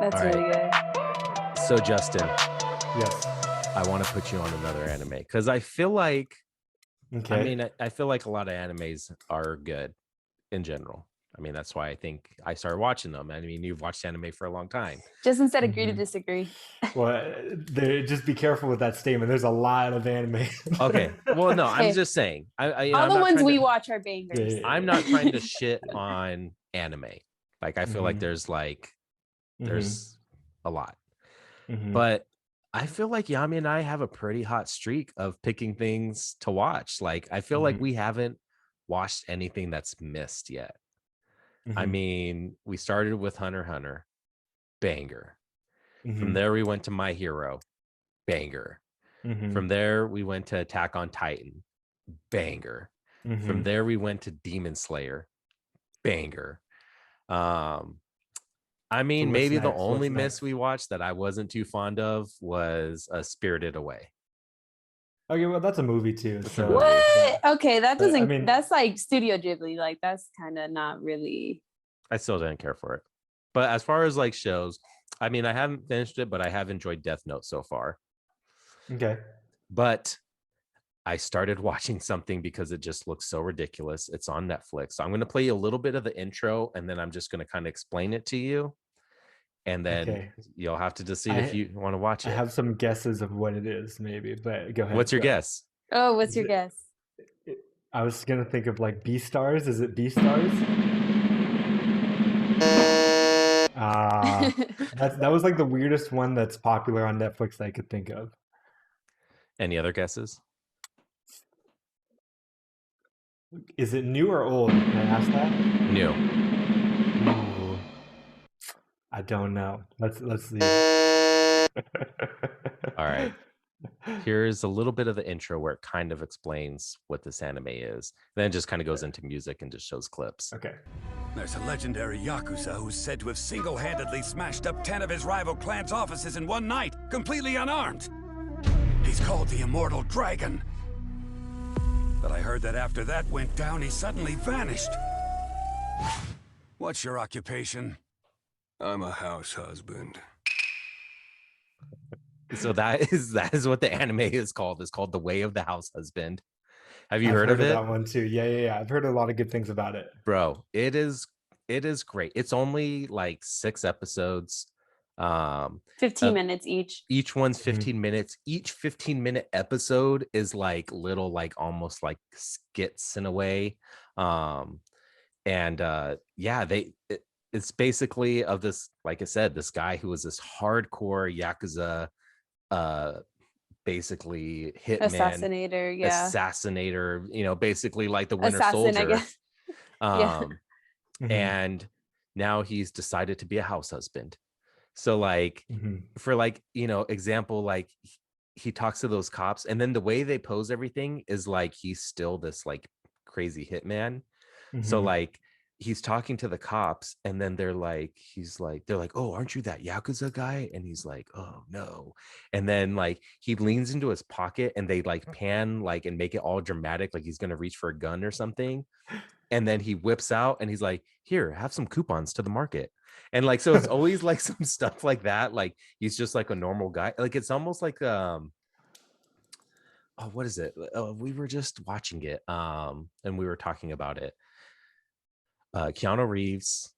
That's All really right. good. So Justin, Yes. I want to put you on another anime because I feel like, Okay. I feel like a lot of animes are good in general. I mean, that's why I think I started watching them. I mean, you've watched anime for a long time. Just instead agree to Mhm. disagree. Well, just be careful with that statement. There's a lot of anime. Okay. Well, no, I'm Hey, just saying. All I'm the not ones trying we to. watch are bangers. Yeah. I'm not trying to shit on anime. Like, I feel like Mhm. there's a lot, Mhm. but I feel like Yami and I have a pretty hot streak of picking things to watch. Like, I feel like Mhm. we haven't watched anything that's missed yet. I Mhm. mean, we started with Hunter x Hunter, banger. From Mhm. there, we went to My Hero, banger. From Mhm. there, we went to Attack on Titan, banger. From Mhm. there, we went to Demon Slayer, banger. I So mean, what's maybe the next? only What's miss next? we watched that I wasn't too fond of was Spirited Away. Okay, well, that's a movie too. That's a So movie. What? Okay, that I doesn't. mean, That's like Studio Ghibli. Like that's kind of not really. I still didn't care for it. But as far as like shows, I mean, I haven't finished it, but I have enjoyed Death Note so far. okay. But I started watching something because it just looks so ridiculous. It's on Netflix. So I'm going to play you a little bit of the intro and then I'm just going to kind of explain it to you. And then Okay. you'll have to decide if you want to watch I it. have some guesses of what it is, maybe, but go ahead. What's your guess? Oh, what's Is your it- guess? I was gonna think of like B stars. Is it B stars? That was like the weirdest one that's popular on Netflix that I could think of. Any other guesses? Is it new or old? Can I ask that? New. Ooh, I don't know. Let's see. All right. Here's a little bit of the intro where it kind of explains what this anime is. Then it just kind of goes into music and just shows clips. Okay. There's a legendary Yakuza who's said to have single-handedly smashed up 10 of his rival clan's offices in one night, completely unarmed. He's called the Immortal Dragon. But I heard that after that went down, he suddenly vanished. What's your occupation? I'm a house husband. So that is what the anime is called. It's called The Way of the House Husband. Have you I've heard of it? that one too. Yeah. I've heard a lot of good things about it. Bro, it is great. It's only like 6 episodes. 15 minutes each. Each one's 15 minutes. Each 15-minute episode is like little, like almost like skits in a way. It's basically of this, like I said, this guy who was this hardcore Yakuza basically hitman assassinator, basically like the Winter Soldier. I guess. And now he's decided to be a house husband. So like for like, example, like he talks to those cops and then the way they pose everything is like he's still this like crazy hitman. So like he's talking to the cops and then they're like, oh, aren't you that Yakuza guy? And he's like, oh no. And then like he leans into his pocket and they like pan like and make it all dramatic, like he's gonna reach for a gun or something. And then he whips out and he's like, here, have some coupons to the market. And like, so it's always like some stuff like that. Like he's just like a normal guy. Like it's almost like what is it? We were just watching it and we were talking about it. Keanu Reeves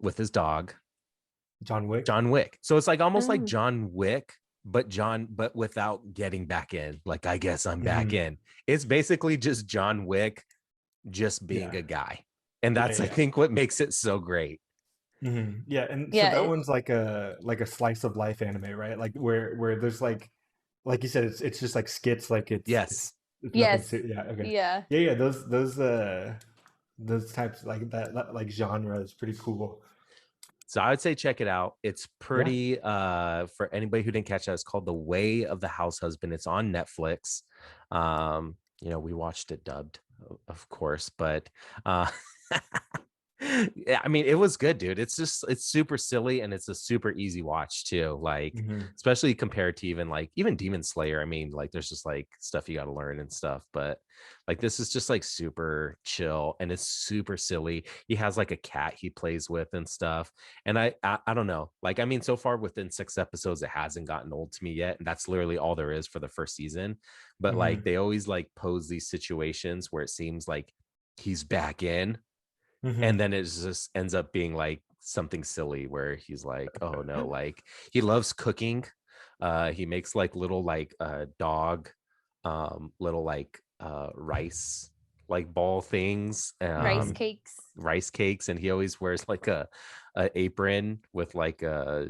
with his dog. John Wick. So it's like almost like John Wick, but without getting back in. Like, I guess I'm back in. It's basically just John Wick just being a guy. And that's I think what makes it so great. Yeah, and so that one's like a slice of life anime, right? Like where there's like you said, it's just like skits, like it's yes. Yeah. Those types like that like genre is pretty cool. So I would say check it out. It's pretty for anybody who didn't catch that, it's called The Way of the House Husband. It's on Netflix. We watched it dubbed, of course, but Yeah, I mean, it was good, dude. It's super silly and it's a super easy watch too. Like, especially compared to even Demon Slayer. I mean, like, there's just like stuff you got to learn and stuff, but like this is just like super chill and it's super silly. He has like a cat he plays with and stuff. And I don't know. Like, I mean, so far within 6 episodes, it hasn't gotten old to me yet, and that's literally all there is for the first season. But like, they always like pose these situations where it seems like he's back in. And then it just ends up being like something silly where he's like, oh no, like he loves cooking. He makes like little like dog little like rice like ball things, rice cakes, and he always wears like a apron with like a,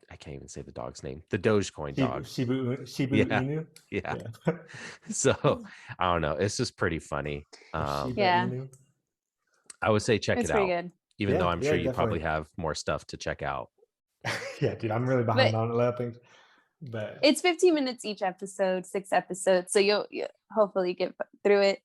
I can't even say the dog's name, the Dogecoin dog. Shibu Yeah. Inu. Yeah. So I don't know, it's just pretty funny. Inu. I would say check It's it pretty out, good. even though I'm sure you definitely. probably have more stuff to check out. Yeah, dude, I'm really behind on a lot of things. But it's 15 minutes each episode, 6 episodes, so you'll hopefully get through it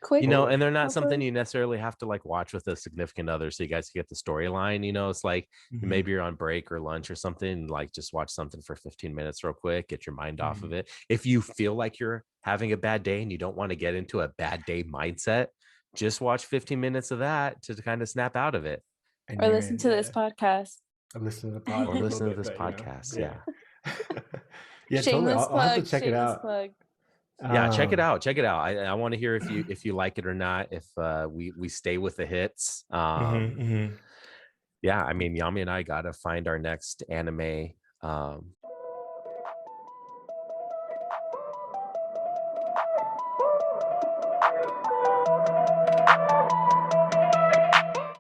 quick. You know, and they're not hopefully. something you necessarily have to like watch with a significant other so you guys can get the storyline. You know, it's like maybe you're on break or lunch or something, like just watch something for 15 minutes real quick, get your mind off of it. If you feel like you're having a bad day and you don't want to get into a bad day mindset, just watch 15 minutes of that to kind of snap out of it. Or listen to this podcast. Or listen to the podcast. Or listen to this podcast. Yeah. Yeah, totally. I'll have to check it out. Yeah, check it out. Check it out. I want to hear if you like it or not. If we stay with the hits. Yeah, I mean, Yami and I gotta find our next anime